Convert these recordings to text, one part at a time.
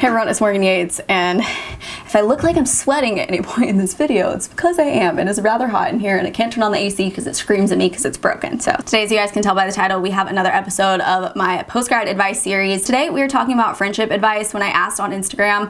Hey everyone, it's Morgan Yates, and if I look like I'm sweating at any point in this video, it's because I am. It is rather hot in here, and I can't turn on the AC because it screams at me because it's broken. So today, as you guys can tell by the title, we have another episode of my post-grad advice series. Today, we are talking about friendship advice. When I asked on Instagram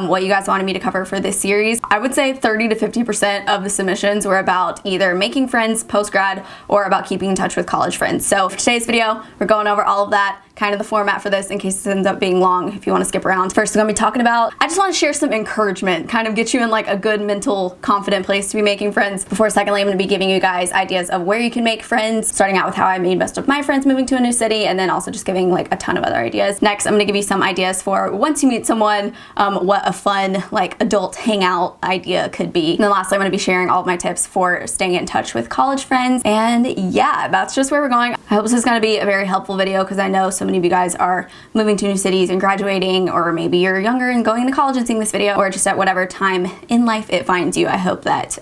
what you guys wanted me to cover for this series, I would say 30 to 50% of the submissions were about either making friends post-grad or about keeping in touch with college friends. So for today's video, we're going over all of that, kind of the format for this in case this ends up being long if you want to skip around. First, I'm going to be talking about, I just want to share some encouragement, kind of get you in like a good mental, confident place to be making friends. Before secondly, I'm going to be giving you guys ideas of where you can make friends, starting out with how I made most of my friends moving to a new city, and then also just giving like a ton of other ideas. Next, I'm going to give you some ideas for once you meet someone, what a fun like adult hangout idea could be. And then lastly, I'm going to be sharing all of my tips for staying in touch with college friends. And yeah, that's just where we're going. I hope this is going to be a very helpful video because I know so many of you guys are moving to new cities and graduating, or maybe you're younger and going to college and seeing this video, or just at whatever time in life it finds you. I hope that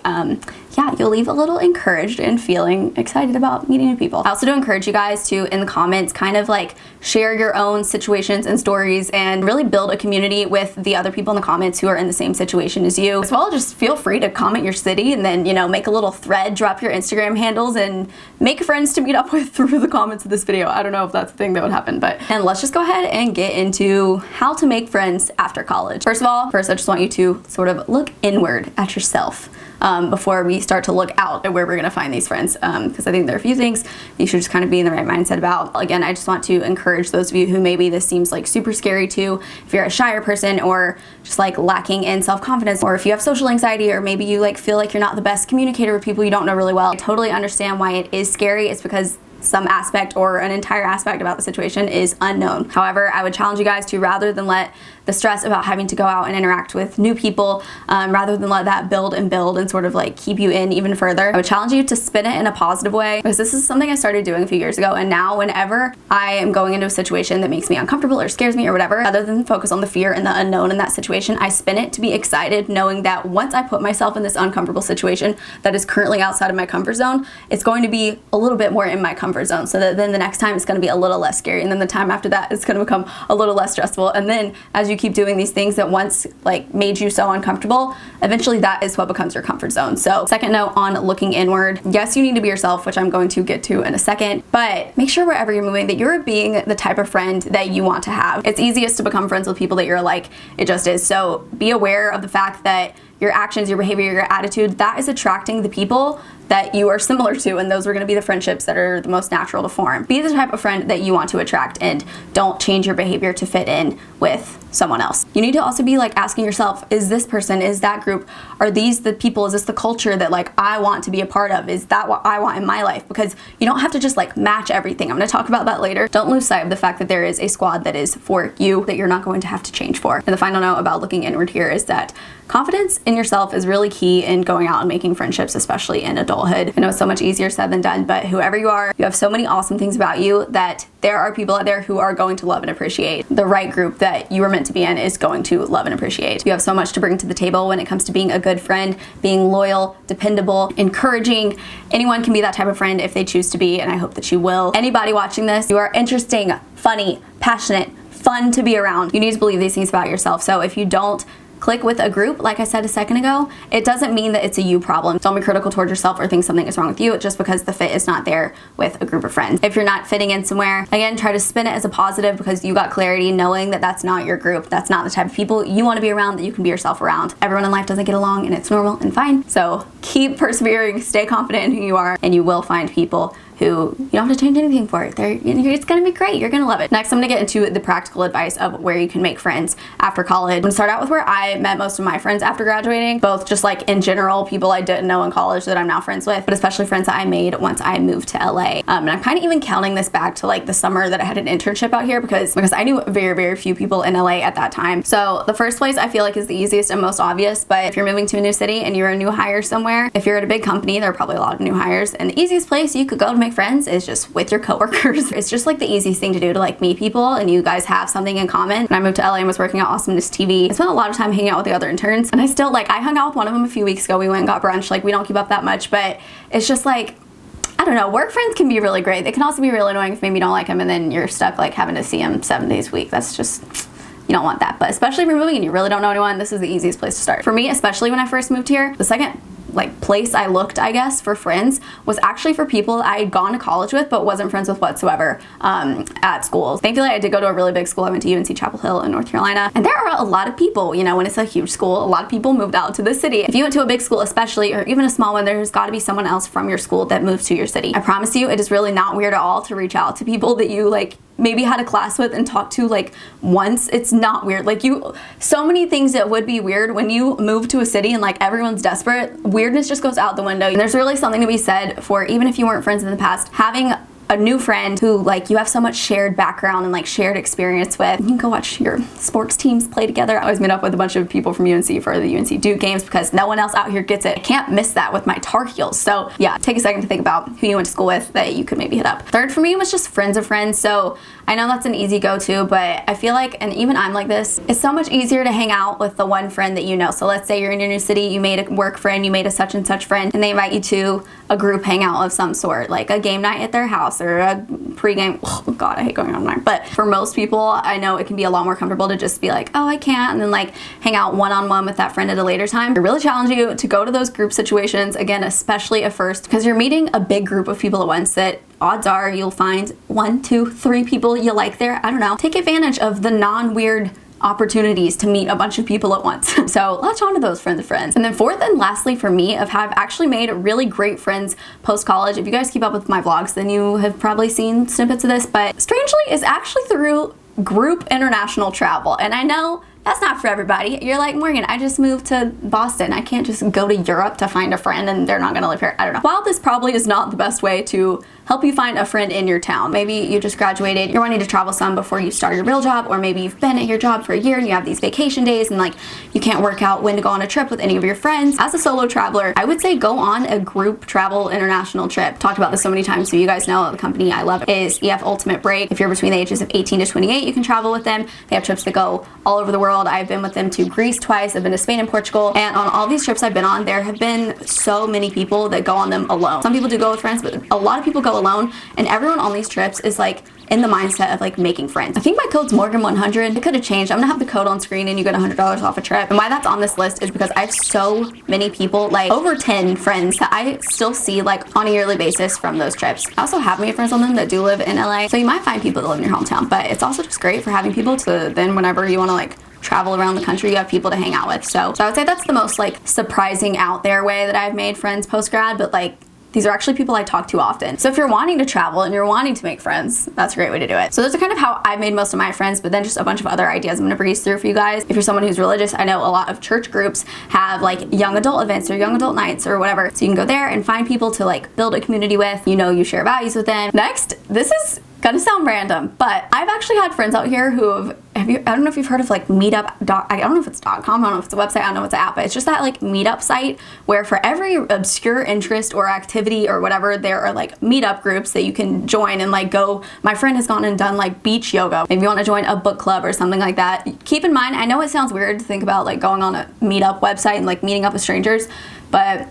yeah, you'll leave a little encouraged and feeling excited about meeting new people. I also do encourage you guys to, in the comments, kind of like share your own situations and stories and really build a community with the other people in the comments who are in the same situation as you. As well, just feel free to comment your city and then, you know, make a little thread, drop your Instagram handles, and make friends to meet up with through the comments of this video. I don't know if that's a thing that would happen, and let's just go ahead and get into how to make friends after college. First of all, I just want you to sort of look inward at yourself before we start to look out at where we're gonna find these friends, because I think there are a few things you should just kind of be in the right mindset about. Again, I just want to encourage those of you who maybe this seems like super scary to, if you're a shyer person or just like lacking in self-confidence, or if you have social anxiety, or maybe you like feel like you're not the best communicator with people you don't know really well. I totally understand why it is scary. It's because some aspect or an entire aspect about the situation is unknown. However, I would challenge you guys to, rather than let the stress about having to go out and interact with new people, rather than let that build and sort of like keep you in even further, I would challenge you to spin it in a positive way, because this is something I started doing a few years ago, and now whenever I am going into a situation that makes me uncomfortable or scares me or whatever, rather than focus on the fear and the unknown in that situation, I spin it to be excited, knowing that once I put myself in this uncomfortable situation that is currently outside of my comfort zone, it's going to be a little bit more in my comfort zone, so that then the next time it's going to be a little less scary, and then the time after that it's going to become a little less stressful, and then as you keep doing these things that once like made you so uncomfortable, eventually that is what becomes your comfort zone. So second note on looking inward, yes, you need to be yourself, which I'm going to get to in a second, but make sure wherever you're moving that you're being the type of friend that you want to have. It's easiest to become friends with people that you're like, it just is. So be aware of the fact that your actions, your behavior, your attitude, that is attracting the people that you are similar to, and those are going to be the friendships that are the most natural to form. Be the type of friend that you want to attract, and don't change your behavior to fit in with someone else. You need to also be like asking yourself, is this person, is that group, are these the people, is this the culture that like I want to be a part of? Is that what I want in my life? Because you don't have to just like match everything. I'm going to talk about that later. Don't lose sight of the fact that there is a squad that is for you, that you're not going to have to change for. And the final note about looking inward here is that confidence in yourself is really key in going out and making friendships, especially in adulthood. I know it's so much easier said than done, but whoever you are, you have so many awesome things about you that there are people out there who are going to love and appreciate. The right group that you were meant to be in is going to love and appreciate. You have so much to bring to the table when it comes to being a good friend, being loyal, dependable, encouraging. Anyone can be that type of friend if they choose to be, and I hope that you will. Anybody watching this, you are interesting, funny, passionate, fun to be around. You need to believe these things about yourself. So if you don't click with a group, like I said a second ago, it doesn't mean that it's a you problem. Don't be critical towards yourself or think something is wrong with you just because the fit is not there with a group of friends. If you're not fitting in somewhere, again, try to spin it as a positive, because you got clarity knowing that that's not your group. That's not the type of people you want to be around, that you can be yourself around. Everyone in life doesn't get along, and it's normal and fine. So keep persevering, stay confident in who you are, and you will find people who you don't have to change anything for. It's gonna be great, you're gonna love it. Next, I'm gonna get into the practical advice of where you can make friends after college. I'm gonna start out with where I met most of my friends after graduating, both just like in general, people I didn't know in college that I'm now friends with, but especially friends that I made once I moved to LA. And I'm kind of even counting this back to like the summer that I had an internship out here, because I knew very, very few people in LA at that time. So the first place I feel like is the easiest and most obvious, but if you're moving to a new city and you're a new hire somewhere, if you're at a big company, there are probably a lot of new hires, and the easiest place you could go to make friends is just with your coworkers. It's just like the easiest thing to do to like meet people, and you guys have something in common. When I moved to LA and was working at Awesomeness TV, I spent a lot of time hanging out with the other interns, and I still like, I hung out with one of them a few weeks ago. We went and got brunch. Like, we don't keep up that much, but it's just like, I don't know, work friends can be really great. They can also be really annoying if maybe you don't like them and then you're stuck like having to see them 7 days a week. That's just you don't want that. But especially if you're moving and you really don't know anyone, this is the easiest place to start. For me, especially when I first moved here, the second like place I looked, I guess, for friends was actually for people I had gone to college with but wasn't friends with whatsoever at schools. Thankfully, I did go to a really big school. I went to UNC Chapel Hill in North Carolina, and there are a lot of people, you know, when it's a huge school, a lot of people moved out to the city. If you went to a big school especially, or even a small one, there's got to be someone else from your school that moved to your city. I promise you, it is really not weird at all to reach out to people that you like maybe had a class with and talked to like once. It's not weird. Like so many things that would be weird when you move to a city and like everyone's desperate, weirdness just goes out the window. And there's really something to be said for, even if you weren't friends in the past, having a new friend who like you have so much shared background and like shared experience with. You can go watch your sports teams play together. I always meet up with a bunch of people from UNC for the UNC Duke games because no one else out here gets it. I can't miss that with my Tar Heels. So yeah, take a second to think about who you went to school with that you could maybe hit up. Third for me was just friends of friends. So I know that's an easy go-to, but I feel like, and even I'm like this, it's so much easier to hang out with the one friend that you know. So let's say you're in your new city, you made a work friend, you made a such and such friend, and they invite you to a group hangout of some sort, like a game night at their house or a pregame. Oh God, I hate going on there. But for most people, I know it can be a lot more comfortable to just be like, oh, I can't, and then like hang out one-on-one with that friend at a later time. I really challenge you to go to those group situations, again, especially at first, because you're meeting a big group of people at once that odds are you'll find 1, 2, 3 people you like there. I don't know. Take advantage of the non-weird opportunities to meet a bunch of people at once. So latch on to those friends of friends. And then fourth and lastly for me, I've actually made really great friends post-college. If you guys keep up with my vlogs, then you have probably seen snippets of this, but strangely is actually through group international travel. And I know that's not for everybody. You're like, Morgan, I just moved to Boston. I can't just go to Europe to find a friend and they're not gonna live here. I don't know. While this probably is not the best way to help you find a friend in your town. Maybe you just graduated, you're wanting to travel some before you start your real job, or maybe you've been at your job for a year and you have these vacation days and like you can't work out when to go on a trip with any of your friends. As a solo traveler, I would say go on a group travel international trip. Talked about this so many times, so you guys know the company I love is EF Ultimate Break. If you're between the ages of 18 to 28, you can travel with them. They have trips that go all over the world. I've been with them to Greece twice, I've been to Spain and Portugal, and on all these trips I've been on, there have been so many people that go on them alone. Some people do go with friends, but a lot of people go alone, and everyone on these trips is like in the mindset of like making friends. I think my code's Morgan100. It could have changed. I'm gonna have the code on screen and you get $100 off a trip. And why that's on this list is because I have so many people, like over 10 friends that I still see like on a yearly basis from those trips. I also have made friends on them that do live in LA. So you might find people that live in your hometown, but it's also just great for having people to then whenever you wanna like travel around the country, you have people to hang out with. So I would say that's the most like surprising out there way that I've made friends post-grad, but like these are actually people I talk to often. So if you're wanting to travel and you're wanting to make friends, that's a great way to do it. So those are kind of how I've made most of my friends, but then just a bunch of other ideas I'm gonna breeze through for you guys. If you're someone who's religious, I know a lot of church groups have like young adult events or young adult nights or whatever. So you can go there and find people to like build a community with, you know, you share values with them. Next, this is gonna sound random, but I've actually had friends out here who I don't know if you've heard of like meetup. I don't know if it's .com, I don't know if it's a website, I don't know if it's an app, but it's just that like meetup site where for every obscure interest or activity or whatever, there are like meetup groups that you can join and like go. My friend has gone and done like beach yoga. If you want to join a book club or something like that, keep in mind, I know it sounds weird to think about like going on a meetup website and like meeting up with strangers, but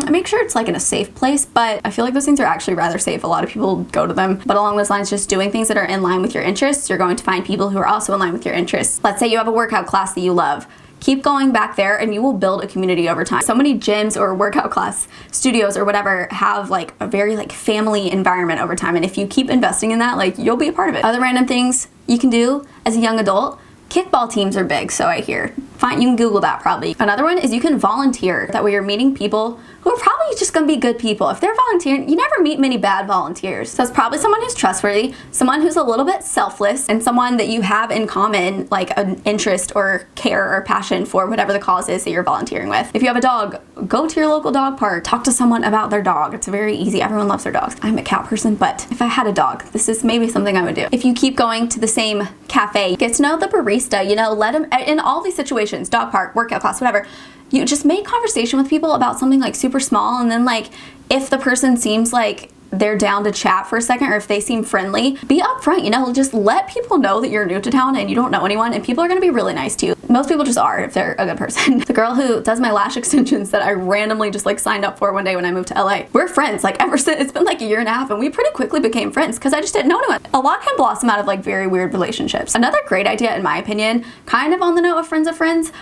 make sure it's like in a safe place. But I feel like those things are actually rather safe. A lot of people go to them, but along those lines, just doing things that are in line with your interests, you're going to find people who are also in line with your interests. Let's say you have a workout class that you love. Keep going back there and you will build a community over time. So many gyms or workout class studios or whatever have like a very like family environment over time. And if you keep investing in that, like you'll be a part of it. Other random things you can do as a young adult, kickball teams are big, so I hear. Fine, you can Google that probably. Another one is you can volunteer. That way you're meeting people who are probably just gonna be good people. If they're volunteering, you never meet many bad volunteers. So it's probably someone who's trustworthy, someone who's a little bit selfless, and someone that you have in common like an interest or care or passion for whatever the cause is that you're volunteering with. If you have a dog, go to your local dog park, talk to someone about their dog. It's very easy. Everyone loves their dogs. I'm a cat person, but if I had a dog, this is maybe something I would do. If you keep going to the same cafe, get to know the barista, you know, let them, in all these situations, dog park, workout class, whatever, you just make conversation with people about something like super small, and then like if the person seems like they're down to chat for a second, or if they seem friendly, be upfront, you know, just let people know that you're new to town and you don't know anyone, and people are gonna be really nice to you. Most people just are if they're a good person. The girl who does my lash extensions that I randomly just like signed up for one day when I moved to LA, we're friends like ever since. It's been like a year and a half and we pretty quickly became friends because I just didn't know anyone. A lot can blossom out of like very weird relationships. Another great idea in my opinion, kind of on the note of friends,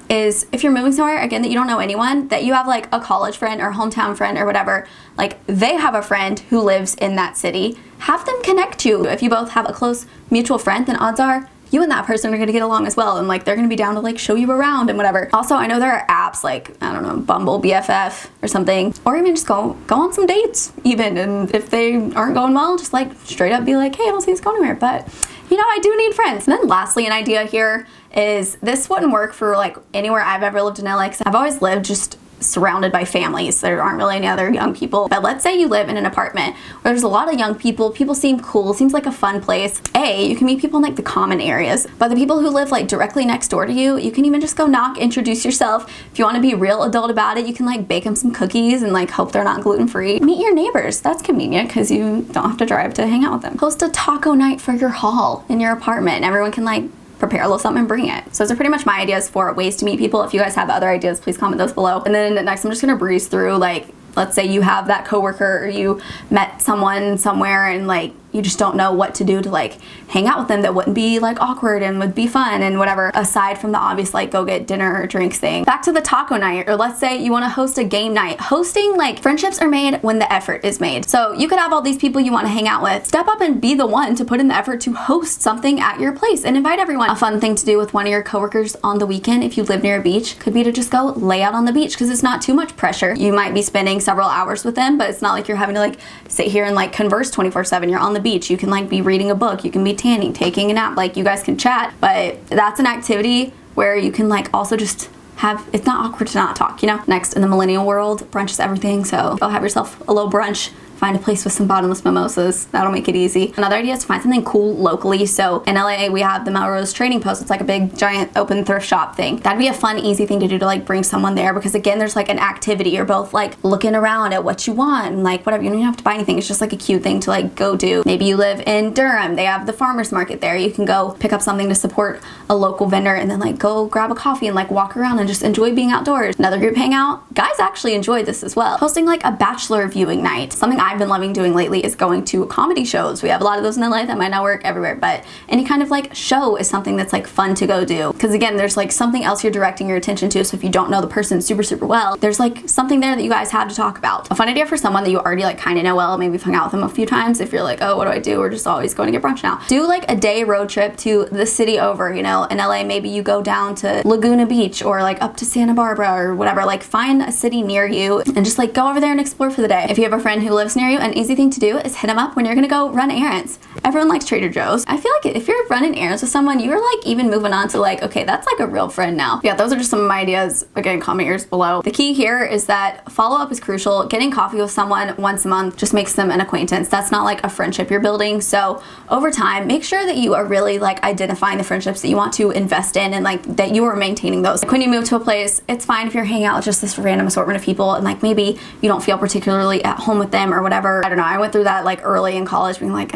is if you're moving somewhere again that you don't know anyone, that you have like a college friend or hometown friend or whatever, like they have a friend who lives in that city, have them connect you. If you both have a close mutual friend, then odds are you and that person are gonna get along as well, and like they're gonna be down to like show you around and whatever. Also, I know there are apps like, I don't know, Bumble BFF or something, or even just go on some dates even, and if they aren't going well, just like straight up be like, hey, I don't see this going anywhere, but you know, I do need friends. And then lastly, an idea here is this wouldn't work for like anywhere I've ever lived in LA, because I've always lived just surrounded by families. There aren't really any other young people. But let's say you live in an apartment where there's a lot of young people. People seem cool. Seems like a fun place. You can meet people in like the common areas. But the people who live like directly next door to you, you can even just go knock, introduce yourself. If you want to be real adult about it, you can like bake them some cookies and like hope they're not gluten-free. Meet your neighbors. That's convenient because you don't have to drive to hang out with them. Host a taco night for your hall in your apartment, and everyone can like prepare a little something and bring it. So those are pretty much my ideas for ways to meet people. If you guys have other ideas, please comment those below. And then next I'm just gonna breeze through, like, let's say you have that coworker or you met someone somewhere and like you just don't know what to do to like hang out with them that wouldn't be like awkward and would be fun and whatever, aside from the obvious like go get dinner or drinks thing. Back to the taco night, or let's say you want to host a game night. Hosting, like, friendships are made when the effort is made. So you could have all these people you want to hang out with, step up and be the one to put in the effort to host something at your place and invite everyone. A fun thing to do with one of your coworkers on the weekend if you live near a beach could be to just go lay out on the beach, because it's not too much pressure. You might be spending several hours with them, but it's not like you're having to like sit here and like converse 24/7. You're on the beach. You can like be reading a book, you can be tanning, taking a nap, like you guys can chat, but that's an activity where you can like also just have, it's not awkward to not talk, you know? Next, in the millennial world, brunch is everything, so go have yourself a little brunch. Find a place with some bottomless mimosas. That'll make it easy. Another idea is to find something cool locally. So in LA, we have the Melrose Trading Post. It's like a big, giant, open thrift shop thing. That'd be a fun, easy thing to do to like bring someone there, because again, there's like an activity. You're both like looking around at what you want and like whatever. You don't even have to buy anything. It's just like a cute thing to like go do. Maybe you live in Durham. They have the farmer's market there. You can go pick up something to support a local vendor and then like go grab a coffee and like walk around and just enjoy being outdoors. Another group hangout. Guys actually enjoy this as well. Hosting like a bachelor viewing night. Something I've been loving doing lately is going to comedy shows. We have a lot of those in LA. That might not work everywhere, but any kind of like show is something that's like fun to go do, because again, there's like something else you're directing your attention to. So if you don't know the person super well, there's like something there that you guys have to talk about. A fun idea for someone that you already like kind of know well, maybe you've hung out with them a few times. If you're like, oh, what do I do? We're just always going to get brunch now. Do like a day road trip to the city over, you know, in LA, maybe you go down to Laguna Beach or like up to Santa Barbara or whatever. Like find a city near you and just like go over there and explore for the day. If you have a friend who lives near you, an easy thing to do is hit them up when you're gonna go run errands. Everyone likes Trader Joe's. I feel like if you're running errands with someone, you're like even moving on to like, okay, that's like a real friend now. Yeah, those are just some of my ideas. Again, comment yours below. The key here is that follow-up is crucial. Getting coffee with someone once a month just makes them an acquaintance. That's not like a friendship you're building. So over time, make sure that you are really like identifying the friendships that you want to invest in and like that you are maintaining those. Like when you move to a place, it's fine if you're hanging out with just this random assortment of people and like maybe you don't feel particularly at home with them or whatever. I don't know. I went through that like early in college, being like,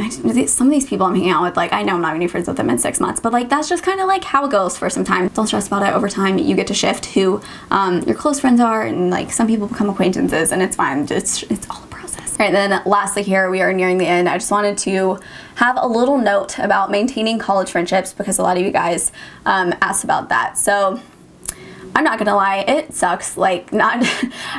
some of these people I'm hanging out with, like I know I'm not gonna be friends with them in 6 months, but like that's just kind of like how it goes for some time. Don't stress about it. Over time, you get to shift who your close friends are, and like some people become acquaintances, and it's fine. It's all a process. All right, then lastly here, we are nearing the end. I just wanted to have a little note about maintaining college friendships, because a lot of you guys asked about that. So I'm not gonna lie, it sucks, like not,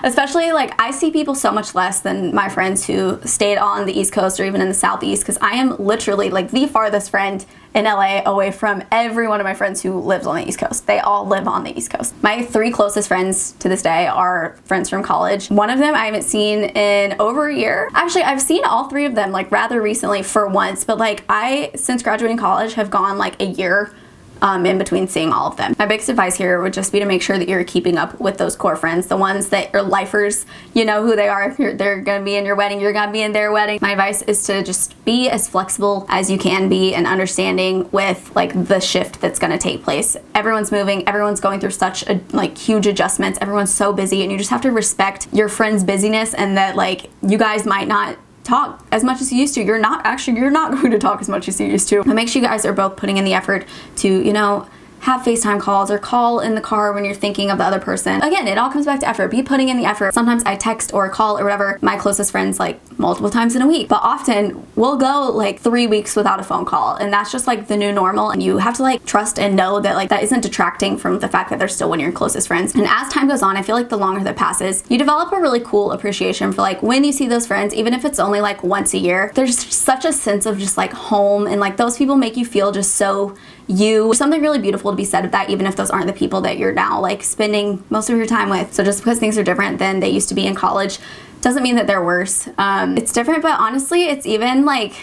especially like I see people so much less than my friends who stayed on the East Coast or even in the Southeast, because I am literally like the farthest friend in LA away from every one of my friends who lives on the East Coast. They all live on the East Coast. My 3 closest friends to this day are friends from college. One of them I haven't seen in over a year. Actually, I've seen all 3 of them like rather recently for once, but like I, since graduating college, have gone like a year in between seeing all of them. My biggest advice here would just be to make sure that you're keeping up with those core friends, the ones that are lifers, you know who they are. They're gonna be in your wedding, you're gonna be in their wedding. My advice is to just be as flexible as you can be and understanding with like the shift that's gonna take place. Everyone's moving, everyone's going through such a like huge adjustments, everyone's so busy, and you just have to respect your friend's busyness, and that like you guys might not talk as much as you used to. You're not going to talk as much as you used to. But make sure you guys are both putting in the effort to, you know, have FaceTime calls or call in the car when you're thinking of the other person. Again, it all comes back to effort. Be putting in the effort. Sometimes I text or call or whatever my closest friends like multiple times in a week, but often we'll go like 3 weeks without a phone call, and that's just like the new normal, and you have to like trust and know that like that isn't detracting from the fact that they're still one of your closest friends. And as time goes on, I feel like the longer that passes, you develop a really cool appreciation for like when you see those friends, even if it's only like once a year. There's such a sense of just like home, and like those people make you feel just so you. There's something really beautiful to be said of that, even if those aren't the people that you're now like spending most of your time with. So just because things are different than they used to be in college doesn't mean that they're worse. It's different, but honestly, it's even like,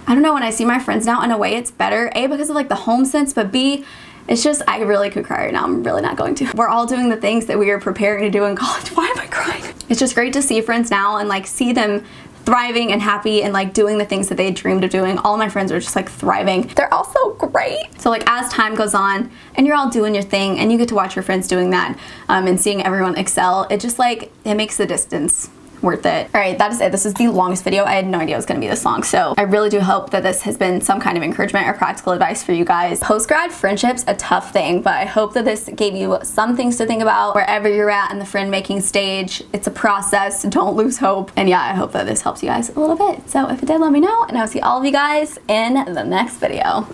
I don't know, when I see my friends now, in a way it's better, A, because of like the home sense, but B, it's just, I really could cry right now. I'm really not going to. We're all doing the things that we were preparing to do in college. Why am I crying? It's just great to see friends now and like see them thriving and happy and like doing the things that they dreamed of doing. All of my friends are just like thriving. They're all so great. So like as time goes on and you're all doing your thing and you get to watch your friends doing that and seeing everyone excel, it just like, it makes the distance worth it. All right, that is it. This is the longest video. I had no idea it was gonna be this long. So I really do hope that this has been some kind of encouragement or practical advice for you guys. Post-grad friendship's a tough thing, but I hope that this gave you some things to think about wherever you're at in the friend making stage. It's a process, don't lose hope. And yeah, I hope that this helps you guys a little bit. So if it did, let me know, and I'll see all of you guys in the next video.